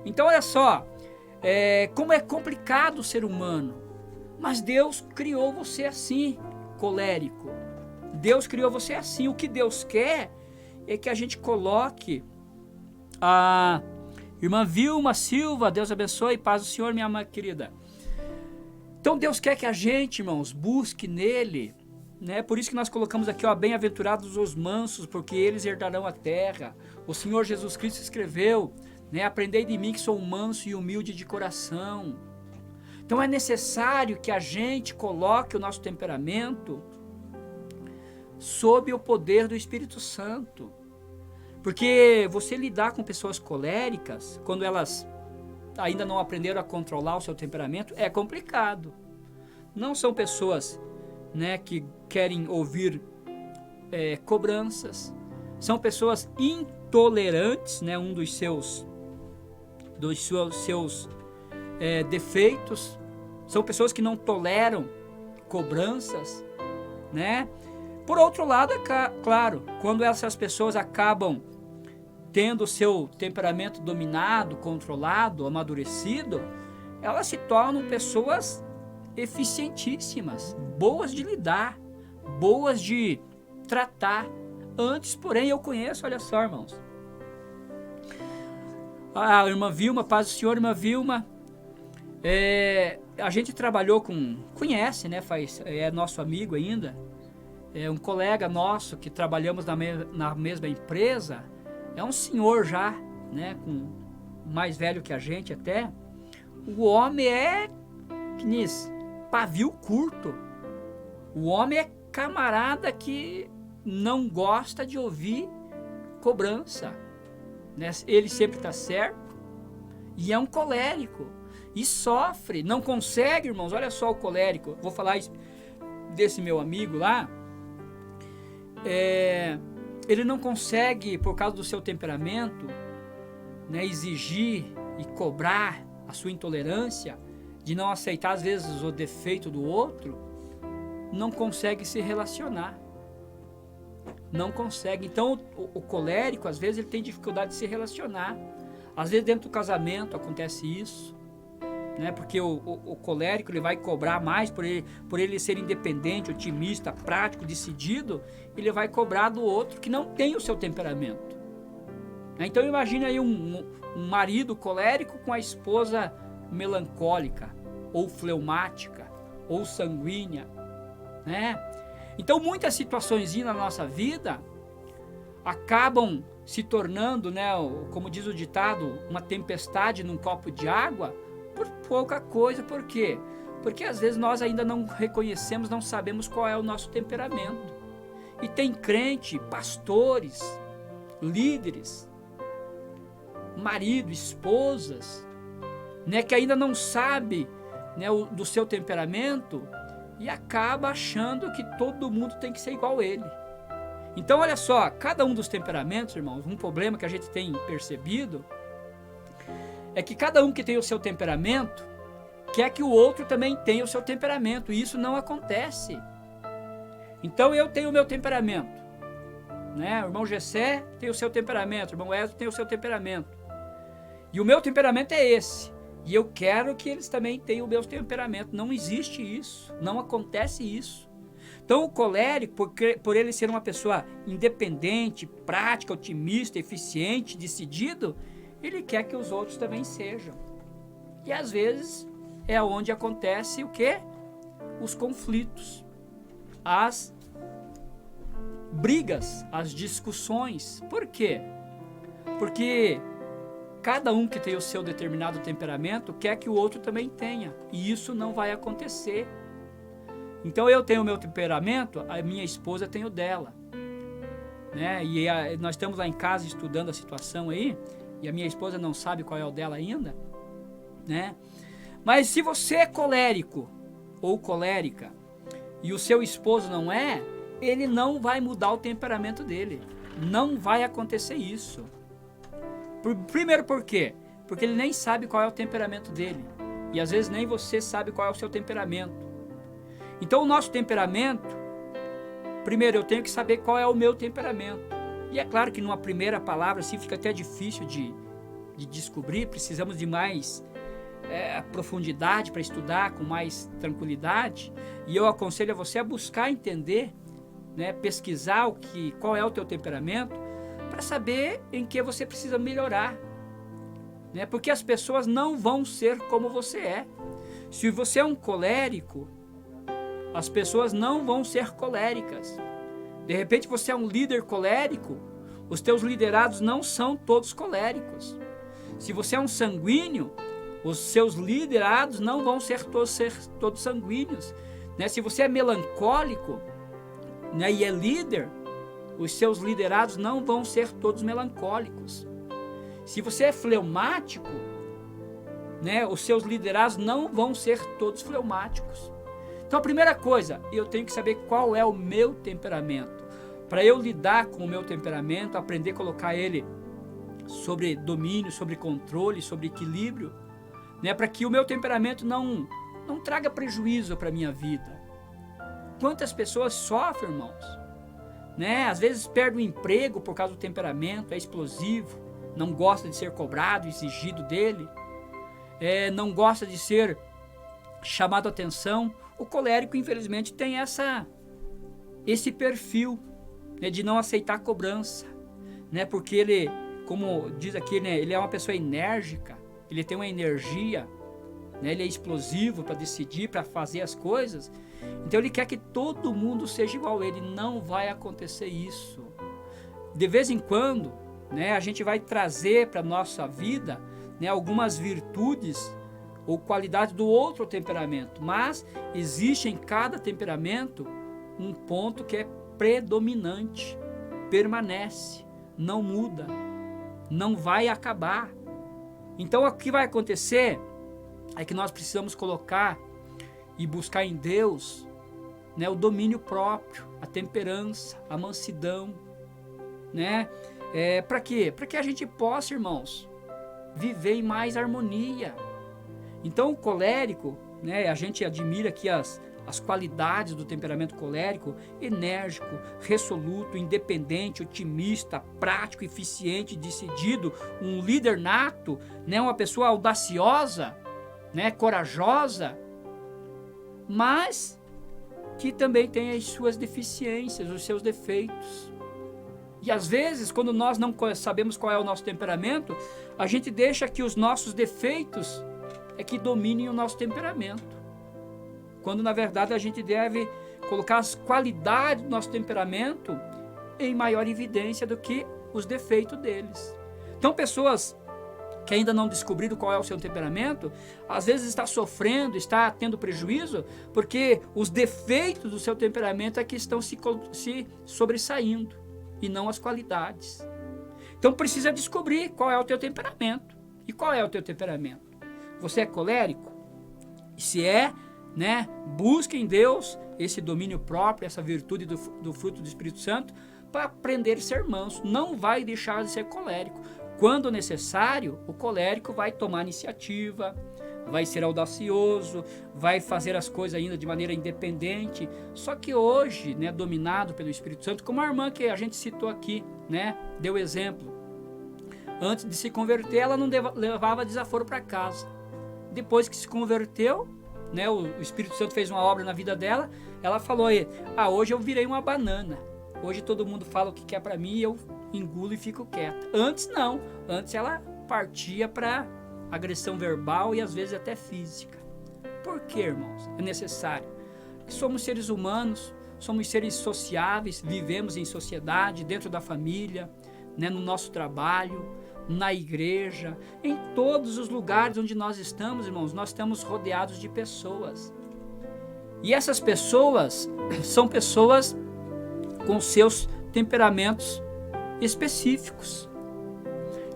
Então olha só, como é complicado o ser humano, mas Deus criou você assim, colérico. Deus criou você assim. O que Deus quer é que a gente coloque a irmã Vilma Silva, Deus abençoe, paz do Senhor, minha mãe querida. Então Deus quer que a gente, irmãos, busque nele, né? Por isso que nós colocamos aqui, ó, bem-aventurados os mansos, porque eles herdarão a terra. O Senhor Jesus Cristo escreveu, né? Aprendei de mim que sou manso e humilde de coração. Então é necessário que a gente coloque o nosso temperamento sob o poder do Espírito Santo. Porque você lidar com pessoas coléricas, quando elas ainda não aprenderam a controlar o seu temperamento, é complicado. Não são pessoas, né, que querem ouvir cobranças. São pessoas intolerantes, né, um dos seus defeitos. São pessoas que não toleram cobranças, né? Por outro lado, claro, quando essas pessoas acabam tendo o seu temperamento dominado, controlado, amadurecido, elas se tornam pessoas eficientíssimas, boas de lidar, boas de tratar. Antes, porém, eu conheço, olha só, irmãos. A irmã Vilma, paz do Senhor, irmã Vilma, a gente trabalhou conhece, né, é nosso amigo ainda, é um colega nosso que trabalhamos na mesma empresa, é um senhor já, né, mais velho que a gente até. O homem é que diz, pavio curto. O homem é camarada que não gosta de ouvir cobrança, né? Ele sempre está certo e é um colérico e sofre, não consegue, irmãos. Olha só o colérico, vou falar desse meu amigo lá. Ele não consegue, por causa do seu temperamento, né, exigir e cobrar a sua intolerância, de não aceitar às vezes o defeito do outro, não consegue se relacionar. Não consegue. Então o colérico, às vezes, ele tem dificuldade de se relacionar. Às vezes dentro do casamento acontece isso, né? Porque o colérico, ele vai cobrar mais por ele ser independente, otimista, prático, decidido. Ele vai cobrar do outro que não tem o seu temperamento. Então imagine aí um marido colérico com a esposa melancólica, ou fleumática, ou sanguínea, né? Então muitas situações na nossa vida acabam se tornando, né, como diz o ditado, uma tempestade num copo de água por pouca coisa. Por quê? Porque às vezes nós ainda não reconhecemos, não sabemos qual é o nosso temperamento. E tem crente, pastores, líderes, marido, esposas, né, que ainda não sabe, né, do seu temperamento e acaba achando que todo mundo tem que ser igual a ele. Então olha só, cada um dos temperamentos, irmãos, um problema que a gente tem percebido é que cada um que tem o seu temperamento quer que o outro também tenha o seu temperamento, e isso não acontece. Então eu tenho o meu temperamento, né? O irmão Gessé tem o seu temperamento, o irmão Wesley tem o seu temperamento, e o meu temperamento é esse, e eu quero que eles também tenham o meu temperamento. Não existe isso, não acontece isso. Então o colérico, por ele ser uma pessoa independente, prática, otimista, eficiente, decidido, ele quer que os outros também sejam. E às vezes é onde acontece o quê? Os conflitos, as brigas, as discussões. Por quê? Porque cada um que tem o seu determinado temperamento quer que o outro também tenha, e isso não vai acontecer. Então eu tenho o meu temperamento, a minha esposa tem o dela, né? E nós estamos lá em casa estudando a situação aí, e a minha esposa não sabe qual é o dela ainda, né? Mas se você é colérico ou colérica e o seu esposo não é, ele não vai mudar o temperamento dele. Não vai acontecer isso. Primeiro por quê? Porque ele nem sabe qual é o temperamento dele. E às vezes nem você sabe qual é o seu temperamento. Então o nosso temperamento, primeiro eu tenho que saber qual é o meu temperamento. E é claro que numa primeira palavra assim fica até difícil de descobrir, precisamos de mais profundidade para estudar com mais tranquilidade. E eu aconselho a você a buscar entender, né, pesquisar qual é o teu temperamento, para saber em que você precisa melhorar, né? Porque as pessoas não vão ser como você é. Se você é um colérico, as pessoas não vão ser coléricas. De repente você é um líder colérico, os teus liderados não são todos coléricos. Se você é um sanguíneo, os seus liderados não vão ser todos sanguíneos, né? Se você é melancólico, né, e é líder, os seus liderados não vão ser todos melancólicos. Se você é fleumático, né, os seus liderados não vão ser todos fleumáticos. Então a primeira coisa, eu tenho que saber qual é o meu temperamento. Para eu lidar com o meu temperamento, aprender a colocar ele sobre domínio, sobre controle, sobre equilíbrio, né, para que o meu temperamento não traga prejuízo para a minha vida. Quantas pessoas sofrem, irmãos? Né? Às vezes perde o emprego por causa do temperamento, é explosivo, não gosta de ser cobrado, exigido dele, não gosta de ser chamado a atenção. O colérico, infelizmente, tem esse perfil, né, de não aceitar cobrança, né, porque ele, como diz aqui, né, ele é uma pessoa enérgica, ele tem uma energia, né, ele é explosivo para decidir, para fazer as coisas. Então ele quer que todo mundo seja igual a ele. Não vai acontecer isso. De vez em quando, né, a gente vai trazer para a nossa vida, né, algumas virtudes ou qualidades do outro temperamento, mas existe em cada temperamento um ponto que é predominante, permanece, não muda, não vai acabar. Então o que vai acontecer é que nós precisamos colocar e buscar em Deus, né, o domínio próprio, a temperança, a mansidão, né? Para quê? Para que a gente possa, irmãos, viver em mais harmonia. Então o colérico, né, a gente admira aqui as qualidades do temperamento colérico: enérgico, resoluto, independente, otimista, prático, eficiente, decidido, um líder nato, né, uma pessoa audaciosa, né, corajosa, mas que também tem as suas deficiências, os seus defeitos. E às vezes, quando nós não sabemos qual é o nosso temperamento, a gente deixa que os nossos defeitos que dominem o nosso temperamento, quando na verdade a gente deve colocar as qualidades do nosso temperamento em maior evidência do que os defeitos deles. Então pessoas que ainda não descobriram qual é o seu temperamento, às vezes está sofrendo, está tendo prejuízo, porque os defeitos do seu temperamento é que estão se sobressaindo, e não as qualidades. Então precisa descobrir qual é o teu temperamento. E qual é o teu temperamento? Você é colérico? E se né, busque em Deus esse domínio próprio, essa virtude do fruto do Espírito Santo, para aprender a ser manso. Não vai deixar de ser colérico. Quando necessário, o colérico vai tomar iniciativa, vai ser audacioso, vai fazer as coisas ainda de maneira independente. Só que hoje, né, dominado pelo Espírito Santo, como a irmã que a gente citou aqui, né, deu exemplo. Antes de se converter, ela não levava desaforo para casa. Depois que se converteu, né, o Espírito Santo fez uma obra na vida dela, ela falou: hoje eu virei uma banana. Hoje todo mundo fala o que quer para mim e eu engulo e fico quieta. Antes não. Antes ela partia para agressão verbal e às vezes até física. Por quê, irmãos? É necessário. Somos seres humanos, somos seres sociáveis, vivemos em sociedade, dentro da família, né, no nosso trabalho, na igreja, em todos os lugares onde nós estamos, irmãos, nós estamos rodeados de pessoas. E essas pessoas são pessoas com seus temperamentos específicos.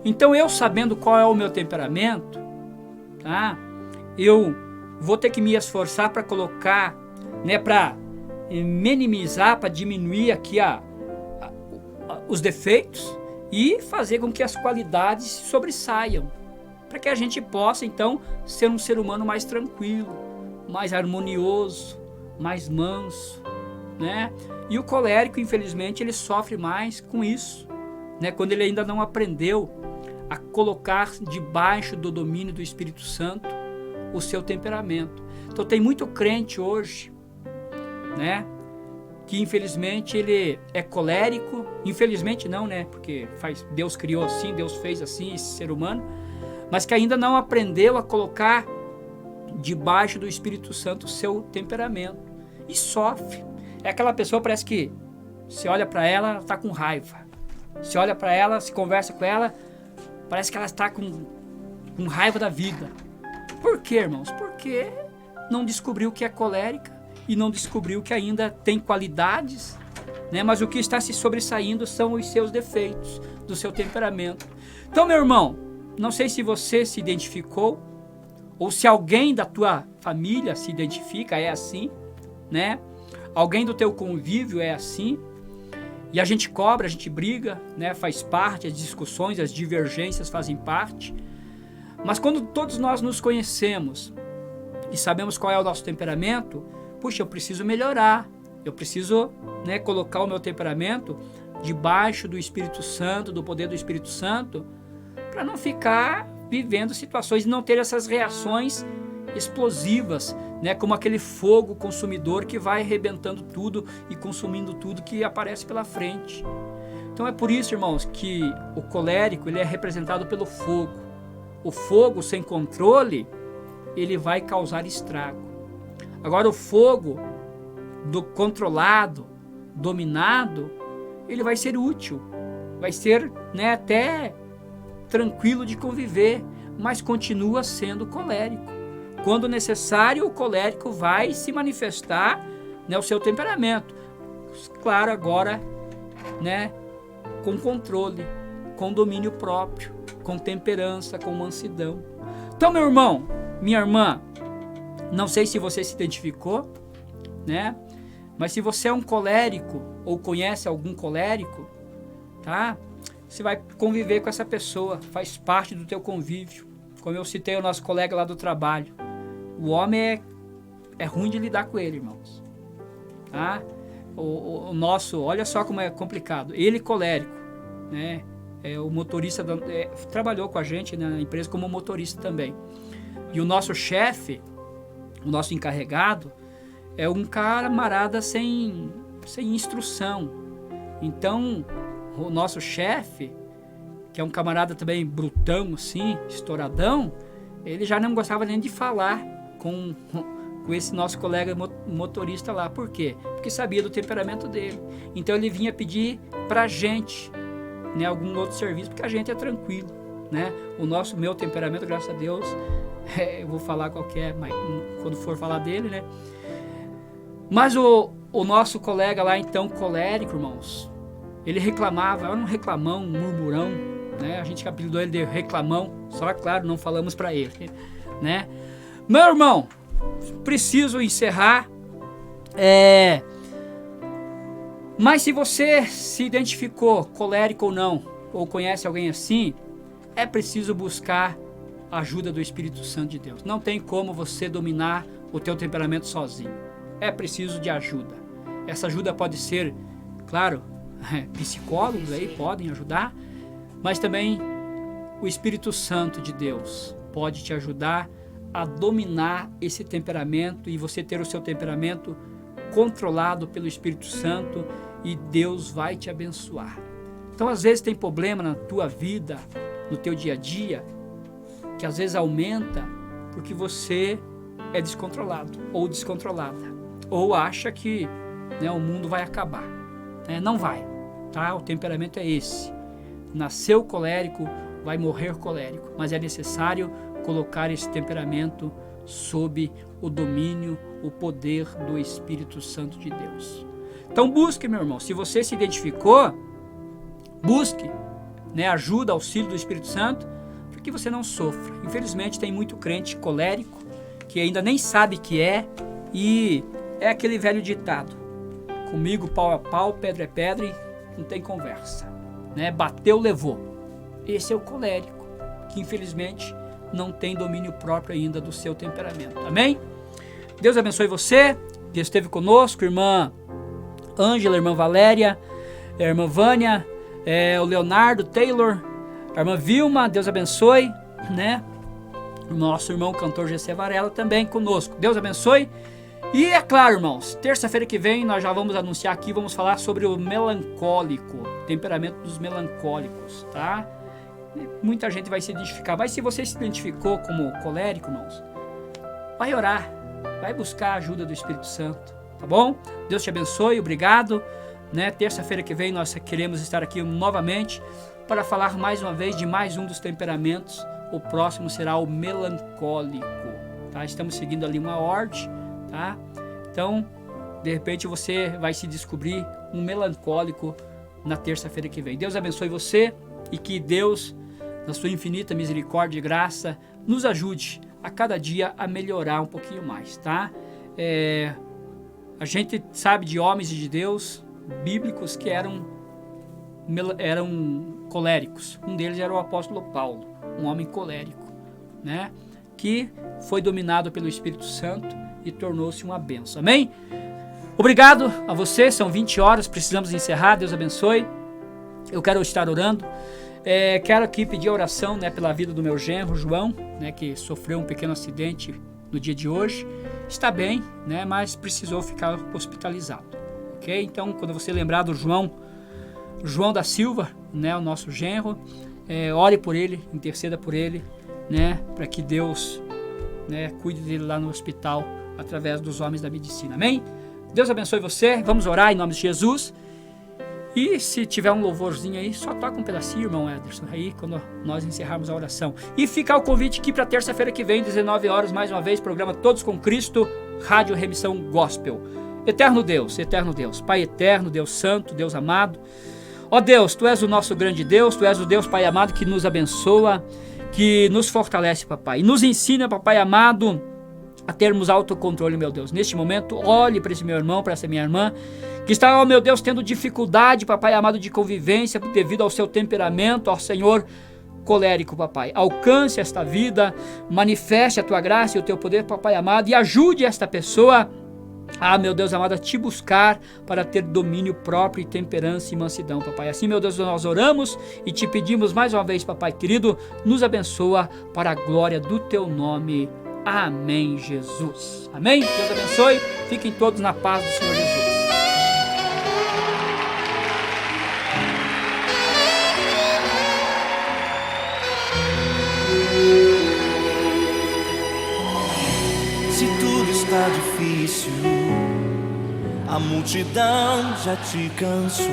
Então eu, sabendo qual é o meu temperamento, tá, eu vou ter que me esforçar para colocar, né, para minimizar, para diminuir aqui os defeitos e fazer com que as qualidades sobressaiam, para que a gente possa então ser um ser humano mais tranquilo, mais harmonioso, mais manso, né? E o colérico, infelizmente, ele sofre mais com isso, né? Quando ele ainda não aprendeu a colocar debaixo do domínio do Espírito Santo o seu temperamento. Então tem muito crente hoje, né, que infelizmente ele é colérico. Infelizmente não, né, porque Deus criou assim, Deus fez assim esse ser humano, mas que ainda não aprendeu a colocar debaixo do Espírito Santo o seu temperamento e sofre. É aquela pessoa, parece que se olha para ela, está com raiva. Se olha para ela, se conversa com ela, parece que ela está com raiva da vida. Por quê, irmãos? Porque não descobriu que é colérica e não descobriu que ainda tem qualidades, né? Mas o que está se sobressaindo são os seus defeitos, do seu temperamento. Então, meu irmão, não sei se você se identificou ou se alguém da tua família se identifica, é assim, né? Alguém do teu convívio é assim. E a gente cobra, a gente briga, né? Faz parte, as discussões, as divergências fazem parte. Mas quando todos nós nos conhecemos e sabemos qual é o nosso temperamento, puxa, eu preciso melhorar. Eu preciso, né, colocar o meu temperamento debaixo do Espírito Santo, do poder do Espírito Santo, para não ficar vivendo situações e não ter essas reações explosivas, né, como aquele fogo consumidor que vai arrebentando tudo e consumindo tudo que aparece pela frente. Então é por isso, irmãos, que o colérico ele é representado pelo fogo. O fogo sem controle, ele vai causar estrago. Agora o fogo do controlado, dominado, ele vai ser útil, vai ser, né, até tranquilo de conviver, mas continua sendo colérico. Quando necessário, o colérico vai se manifestar, né, o seu temperamento. Claro, agora, né, com controle, com domínio próprio, com temperança, com mansidão. Então, meu irmão, minha irmã, não sei se você se identificou, né? Mas se você é um colérico ou conhece algum colérico, tá? Você vai conviver com essa pessoa, faz parte do teu convívio. Como eu citei o nosso colega lá do trabalho. O homem é ruim de lidar com ele, irmãos. Tá? O nosso, olha só como é complicado. Ele colérico, né? O motorista trabalhou com a gente, né, na empresa como motorista também. E o nosso chefe, o nosso encarregado, é um camarada sem instrução. Então, o nosso chefe, que é um camarada também brutão, assim, estouradão, ele já não gostava nem de falar com esse nosso colega motorista lá. Por quê? Porque sabia do temperamento dele. Então ele vinha pedir pra gente, né, algum outro serviço, porque a gente é tranquilo, né? Meu temperamento, graças a Deus, eu vou falar qualquer, mas quando for falar dele, né? Mas o nosso colega lá, então, colérico, irmãos, ele reclamava, era um reclamão, um murmurão, né? A gente apelidou ele de reclamão, só, claro, não falamos pra ele, né? Meu irmão, preciso encerrar, mas se você se identificou colérico ou não, ou conhece alguém assim, é preciso buscar a ajuda do Espírito Santo de Deus. Não tem como você dominar o teu temperamento sozinho. É preciso de ajuda. Essa ajuda pode ser, claro, psicólogos aí podem ajudar, mas também o Espírito Santo de Deus pode te ajudar a dominar esse temperamento e você ter o seu temperamento controlado pelo Espírito Santo e Deus vai te abençoar. Então, às vezes tem problema na tua vida, no teu dia a dia, que às vezes aumenta porque você é descontrolado ou descontrolada, ou acha que, né, o mundo vai acabar. Não vai, tá? O temperamento é esse. Nasceu colérico, vai morrer colérico, mas é necessário colocar esse temperamento sob o domínio, o poder do Espírito Santo de Deus. Então busque, meu irmão, se você se identificou, busque, né, ajuda, auxílio do Espírito Santo, para que você não sofra. Infelizmente tem muito crente colérico que ainda nem sabe que é, e é aquele velho ditado: comigo pau a pau, pedra é pedra e não tem conversa, né? Bateu, levou. Esse é o colérico, que infelizmente não tem domínio próprio ainda do seu temperamento. Amém? Deus abençoe você, que esteve conosco, irmã Ângela, irmã Valéria, a irmã Vânia, o Leonardo, Taylor, a irmã Vilma, Deus abençoe, né? O nosso irmão cantor Gessé Varela também conosco. Deus abençoe. E é claro, irmãos, terça-feira que vem nós já vamos anunciar aqui, vamos falar sobre o melancólico, temperamento dos melancólicos, tá? Muita gente vai se identificar, mas se você se identificou como colérico, irmãos, vai orar, vai buscar a ajuda do Espírito Santo, tá bom? Deus te abençoe, obrigado, né? Terça-feira que vem nós queremos estar aqui novamente para falar mais uma vez de mais um dos temperamentos. O próximo será o melancólico, tá? Estamos seguindo ali uma ordem, tá? Então, de repente você vai se descobrir um melancólico na terça-feira que vem. Deus abençoe você e que Deus, na sua infinita misericórdia e graça, nos ajude a cada dia a melhorar um pouquinho mais, tá? A gente sabe de homens de Deus bíblicos que eram coléricos. Um deles era o apóstolo Paulo, um homem colérico, né? Que foi dominado pelo Espírito Santo e tornou-se uma bênção. Amém? Obrigado a você, são 20 horas, precisamos encerrar, Deus abençoe. Eu quero estar orando. Quero aqui pedir oração, né, pela vida do meu genro, João, né, que sofreu um pequeno acidente no dia de hoje. Está bem, né, mas precisou ficar hospitalizado. Ok? Então, quando você lembrar do João da Silva, né, o nosso genro, ore por ele, interceda por ele, né, para que Deus, né, cuide dele lá no hospital através dos homens da medicina. Amém? Deus abençoe você. Vamos orar em nome de Jesus. E se tiver um louvorzinho aí, só toca um pedacinho, irmão Ederson, aí quando nós encerrarmos a oração. E fica o convite aqui para terça-feira que vem, 19 horas, mais uma vez, programa Todos com Cristo, Rádio Remissão Gospel. Eterno Deus, Pai eterno, Deus santo, Deus amado. Ó Deus, Tu és o nosso grande Deus, Tu és o Deus, Pai amado, que nos abençoa, que nos fortalece, papai. E nos ensina, papai amado, a termos autocontrole, meu Deus. Neste momento, olhe para esse meu irmão, para essa minha irmã, que está, ó meu Deus, tendo dificuldade, papai amado, de convivência devido ao seu temperamento, ó Senhor, colérico, papai. Alcance esta vida, manifeste a Tua graça e o Teu poder, papai amado, e ajude esta pessoa, meu Deus amado, a Te buscar para ter domínio próprio e temperança e mansidão, papai. Assim, meu Deus, nós oramos e Te pedimos mais uma vez, papai querido, nos abençoa para a glória do Teu nome. Amém, Jesus. Amém? Deus abençoe. Fiquem todos na paz do Senhor Jesus. Se tudo está difícil, a multidão já te cansou.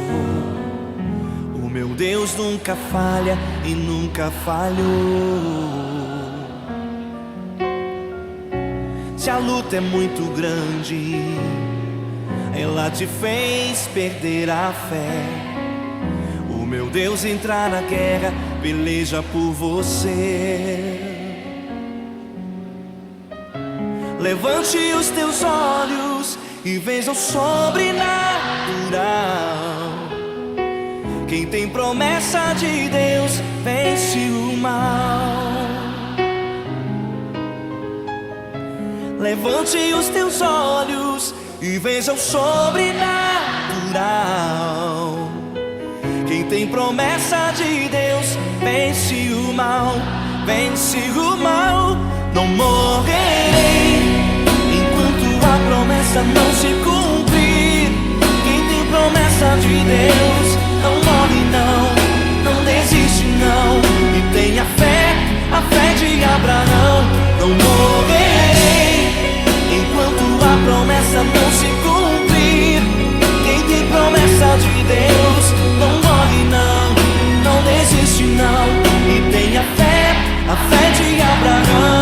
O meu Deus nunca falha e nunca falhou. Se a luta é muito grande, ela te fez perder a fé. O meu Deus entra na guerra, peleja por você. Levante os teus olhos e veja o sobrenatural. Quem tem promessa de Deus vence o mal. Levante os teus olhos e veja o sobrenatural. Quem tem promessa de Deus vence o mal, vence o mal. Não morrerei enquanto a promessa não se cumprir. Quem tem promessa de Deus não morre não, não desiste não. E tenha fé, a fé de Abraão. Não morrerei enquanto a promessa não se cumprir. Quem tem promessa de Deus não morre não, não desiste não. E tenha fé, a fé de Abraão.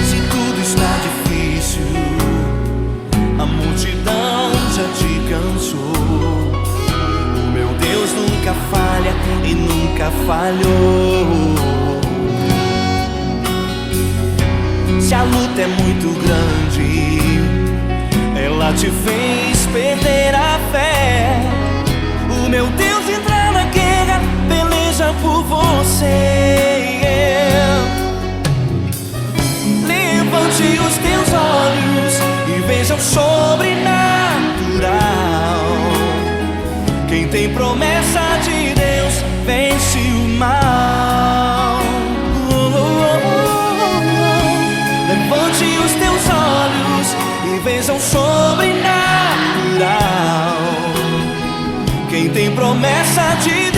Se tudo está difícil, a multidão já te cansou. O meu Deus nunca falha e nunca falhou. Se a luta é muito grande, ela te fez perder a fé. O meu Deus entra na guerra, peleja por você. Levante os teus olhos e veja o sobrenatural. Quem tem promessa de Deus vence o mal. Levante os teus olhos e veja o sobrenatural. Quem tem promessa de